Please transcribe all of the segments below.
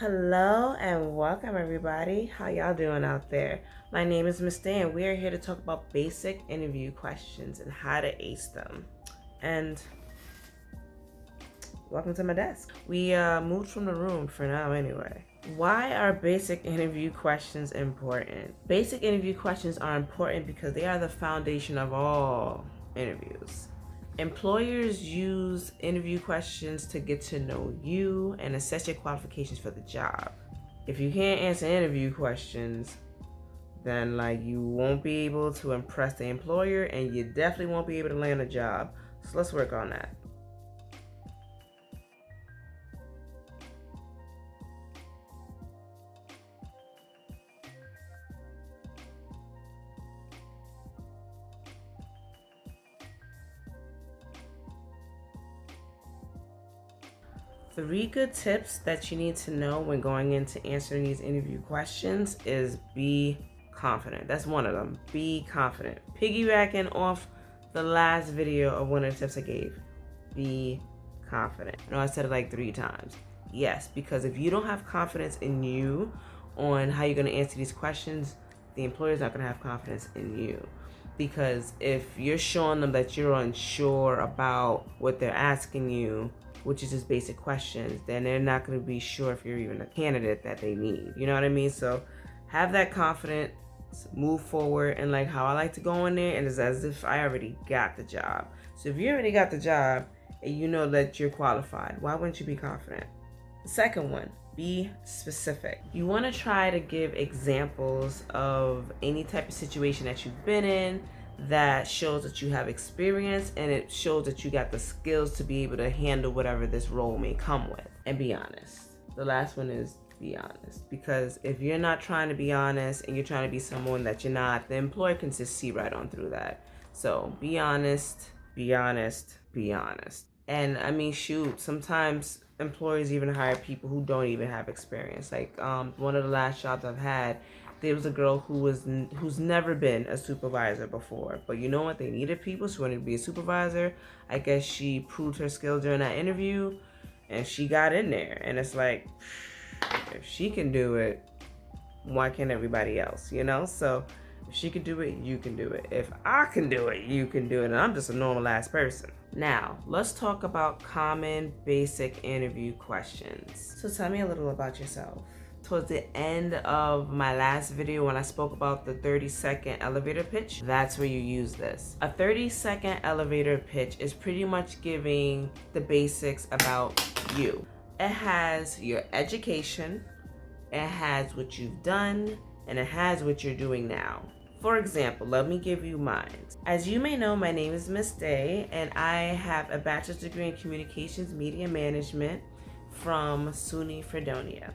Hello and welcome everybody. How y'all doing out there? My name is Miss Day and we are here to talk about basic interview questions and how to ace them. And welcome to my desk. We moved from the room for now anyway. Why are basic interview questions important? Basic interview questions are important because they are the foundation of all interviews. Employers use interview questions to get to know you and assess your qualifications for the job. If you can't answer interview questions, then you won't be able to impress the employer and you definitely won't be able to land a job. So let's work on that. Three good tips that you need to know when going into answering these interview questions is be confident. That's one of them. Be confident. Piggybacking off the last video of one of the tips I gave. Be confident. I know I said it like 3 times. Yes, because if you don't have confidence in you on how you're going to answer these questions, the employer's not going to have confidence in you. Because if you're showing them that you're unsure about what they're asking you, which is just basic questions, then they're not going to be sure if you're even a candidate that they need. You know what I mean? So have that confidence, move forward, and like how I like to go in there, and it's as if I already got the job. So if you already got the job and you know that you're qualified, why wouldn't you be confident? The second one, be specific. You want to try to give examples of any type of situation that you've been in that shows that you have experience and it shows that you got the skills to be able to handle whatever this role may come with. And be honest. The last one is be honest, because if you're not trying to be honest and you're trying to be someone that you're not, the employer can just see right on through that. So be honest, be honest, be honest. And I mean, shoot, sometimes employers even hire people who don't even have experience. Like one of the last jobs I've had, there was a girl who's never been a supervisor before, but you know what? They needed people, so she wanted to be a supervisor. I guess she proved her skill during that interview, and she got in there. And it's like, if she can do it, why can't everybody else? You know? So if she can do it, you can do it. If I can do it, you can do it. And I'm just a normal ass person. Now, let's talk about common basic interview questions. So tell me a little about yourself. Towards the end of my last video when I spoke about the 30-second elevator pitch, that's where you use this. A 30-second elevator pitch is pretty much giving the basics about you. It has your education, it has what you've done, and it has what you're doing now. For example, let me give you mine. As you may know, my name is Miss Day, and I have a bachelor's degree in communications media management from SUNY Fredonia.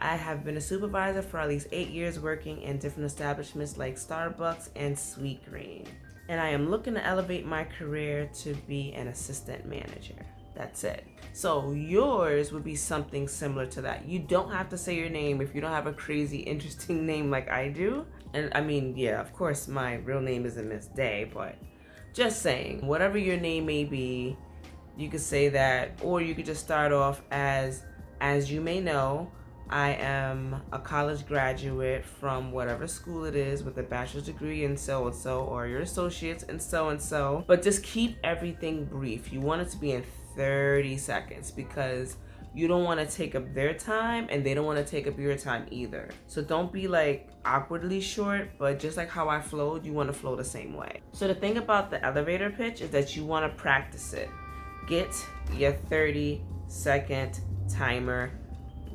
I have been a supervisor for at least 8 years working in different establishments like Starbucks and Sweetgreen. And I am looking to elevate my career to be an assistant manager. That's it. So yours would be something similar to that. You don't have to say your name if you don't have a crazy interesting name like I do. And I mean, yeah, of course my real name isn't Miss Day, but just saying, whatever your name may be, you could say that, or you could just start off as you may know, I am a college graduate from whatever school it is with a bachelor's degree in so and so, or your associates in so and so. But just keep everything brief. You want it to be in 30 seconds because you don't want to take up their time and they don't want to take up your time either. So don't be like awkwardly short, but just like how I flowed, you want to flow the same way. So the thing about the elevator pitch is that you want to practice it. Get your 30-second timer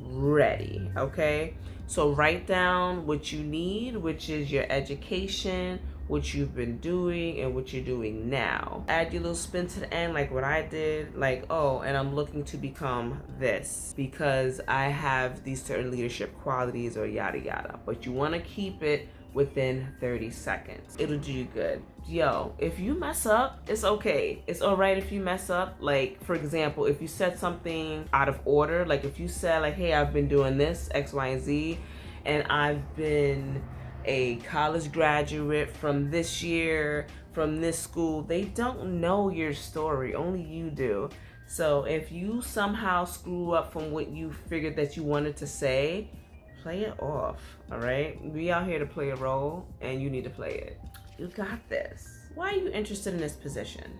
ready, okay? So write down what you need, which is your education, what you've been doing, and what you're doing now. Add your little spin to the end, like what I did, like, oh, and I'm looking to become this because I have these certain leadership qualities or yada yada. But you want to keep it within 30 seconds. It'll do you good. Yo, if you mess up, it's okay. It's all right if you mess up. Like, for example, if you said something out of order, like if you said like, hey, I've been doing this, X, Y, and Z, and I've been a college graduate from this year, from this school, they don't know your story. Only you do. So if you somehow screw up from what you figured that you wanted to say, play it off, all right? We out here to play a role, and you need to play it. You got this. Why are you interested in this position?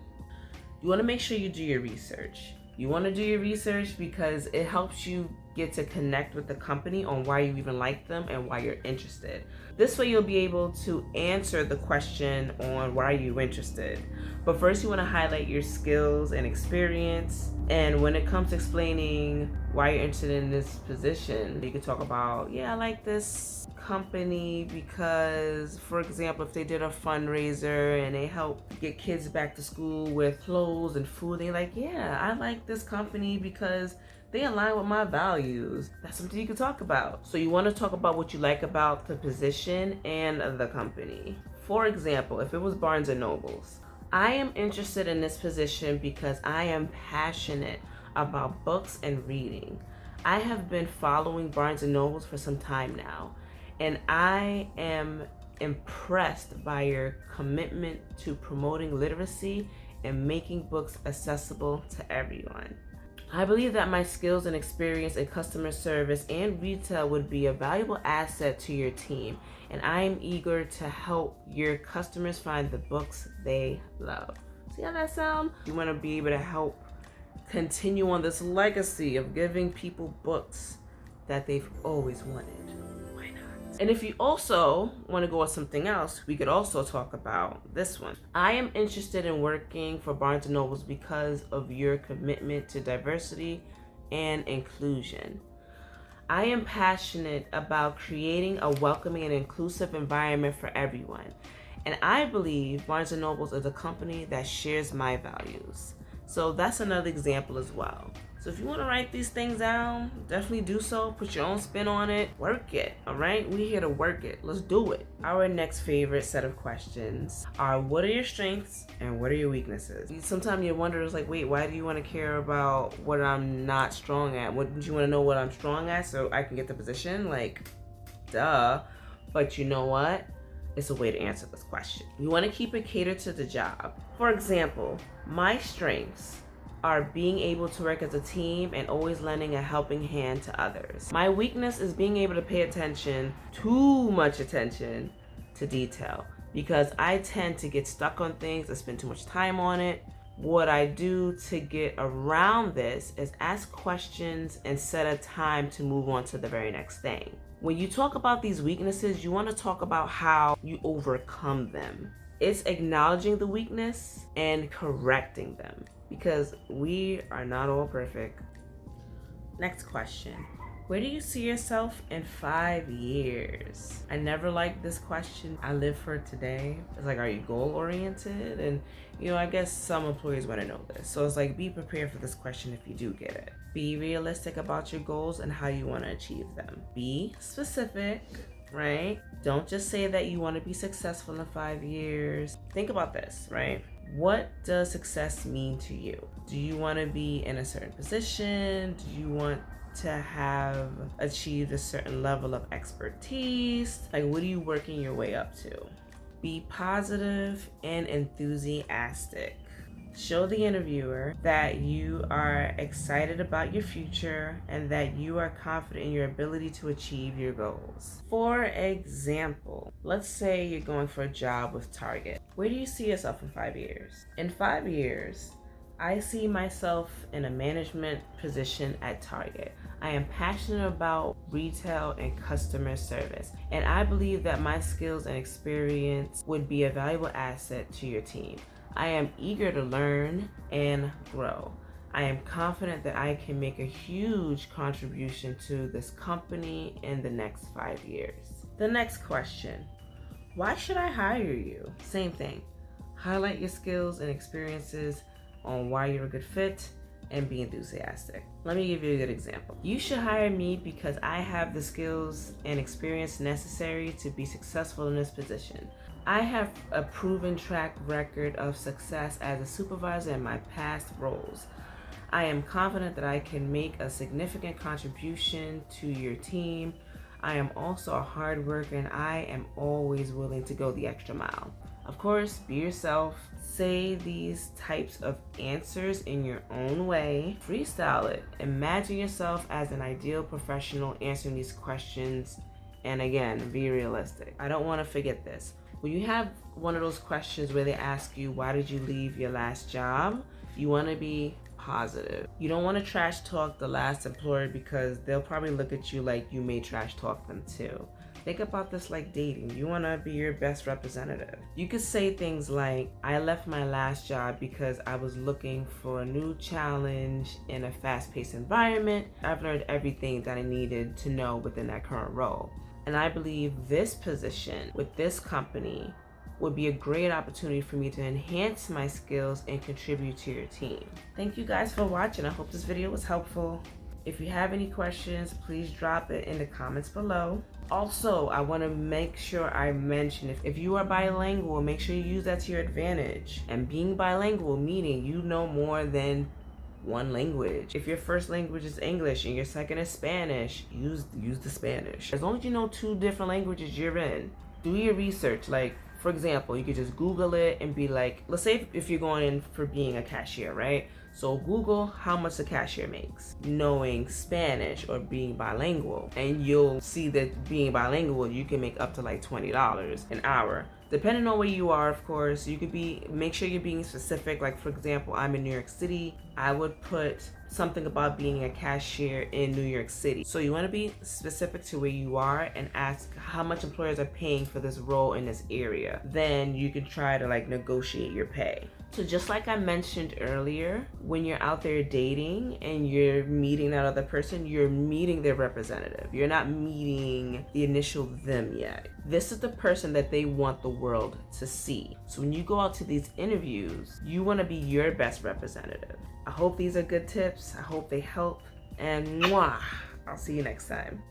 You want to make sure you do your research. You want to do your research because it helps you get to connect with the company on why you even like them and why you're interested. This way you'll be able to answer the question on why you're interested. But first you want to highlight your skills and experience. And when it comes to explaining why you're interested in this position, you can talk about, yeah, I like this company because, for example, if they did a fundraiser and they help get kids back to school with clothes and food, they're like, yeah, I like this company because they align with my values. That's something you can talk about. So you want to talk about what you like about the position and the company. For example, if it was Barnes & Nobles, I am interested in this position because I am passionate about books and reading. I have been following Barnes & Nobles for some time now, and I am impressed by your commitment to promoting literacy and making books accessible to everyone. I believe that my skills and experience in customer service and retail would be a valuable asset to your team, and I am eager to help your customers find the books they love. See how that sounds? You want to be able to help continue on this legacy of giving people books that they've always wanted. Why not? And if you also want to go with something else, we could also talk about this one. I am interested in working for Barnes & Nobles because of your commitment to diversity and inclusion. I am passionate about creating a welcoming and inclusive environment for everyone. And I believe Barnes & Nobles is a company that shares my values. So that's another example as well. So if you want to write these things down, definitely do so. Put your own spin on it. Work it, all right? We're here to work it. Let's do it. Our next favorite set of questions are, what are your strengths and what are your weaknesses? Sometimes you wonder, it's like, wait, why do you want to care about what I'm not strong at? Wouldn't you want to know what I'm strong at so I can get the position? Like, duh. But you know what? It's a way to answer this question. You want to keep it catered to the job. For example, my strengths are being able to work as a team and always lending a helping hand to others. My weakness is being able to pay attention, too much attention, to detail, because I tend to get stuck on things and spend too much time on it. What I do to get around this is ask questions and set a time to move on to the very next thing. When you talk about these weaknesses, you want to talk about how you overcome them. It's acknowledging the weakness and correcting them, because we are not all perfect. Next question. Where do you see yourself in 5 years? I never liked this question. I live for today. It's like, are you goal oriented? And I guess some employees want to know this. So it's like, be prepared for this question if you do get it. Be realistic about your goals and how you want to achieve them. Be specific, right? Don't just say that you want to be successful in 5 years. Think about this, right? What does success mean to you? Do you want to be in a certain position? Do you want to have achieved a certain level of expertise? Like, what are you working your way up to? Be positive and enthusiastic. Show the interviewer that you are excited about your future and that you are confident in your ability to achieve your goals. For example, let's say you're going for a job with Target. Where do you see yourself in 5 years? In 5 years, I see myself in a management position at Target. I am passionate about retail and customer service, and I believe that my skills and experience would be a valuable asset to your team. I am eager to learn and grow. I am confident that I can make a huge contribution to this company in the next 5 years. The next question, why should I hire you? Same thing. Highlight your skills and experiences on why you're a good fit and be enthusiastic. Let me give you a good example. You should hire me because I have the skills and experience necessary to be successful in this position. I have a proven track record of success as a supervisor in my past roles. I am confident that I can make a significant contribution to your team. I am also a hard worker and I am always willing to go the extra mile. Of course, be yourself. Say these types of answers in your own way. Freestyle it. Imagine yourself as an ideal professional answering these questions. And again, be realistic. I don't want to forget this. When you have one of those questions where they ask you, why did you leave your last job? You want to be positive. You don't want to trash talk the last employer because they'll probably look at you like you may trash talk them too. Think about this like dating. You want to be your best representative. You could say things like, I left my last job because I was looking for a new challenge in a fast-paced environment. I've learned everything that I needed to know within that current role. And I believe this position with this company would be a great opportunity for me to enhance my skills and contribute to your team. Thank you guys for watching. I hope this video was helpful. If you have any questions, please drop it in the comments below. Also, I want to make sure I mention if you are bilingual, make sure you use that to your advantage. And being bilingual, meaning you know more than one language. If your first language is English and your second is Spanish, use the Spanish. As long as you know 2 different languages, you're in. Do your research. Like, for example, you could just Google it and be like, let's say if you're going in for being a cashier, right? So Google how much a cashier makes, knowing Spanish or being bilingual, and you'll see that being bilingual, you can make up to like $20 an hour. Depending on where you are, of course, you could make sure you're being specific. Like, for example, I'm in New York City. I would put something about being a cashier in New York City. So you want to be specific to where you are and ask how much employers are paying for this role in this area. Then you can try to like negotiate your pay. So just like I mentioned earlier, when you're out there dating and you're meeting that other person, you're meeting their representative. You're not meeting the initial them yet. This is the person that they want the world to see. So when you go out to these interviews, you want to be your best representative. I hope these are good tips. I hope they help. And mwah, I'll see you next time.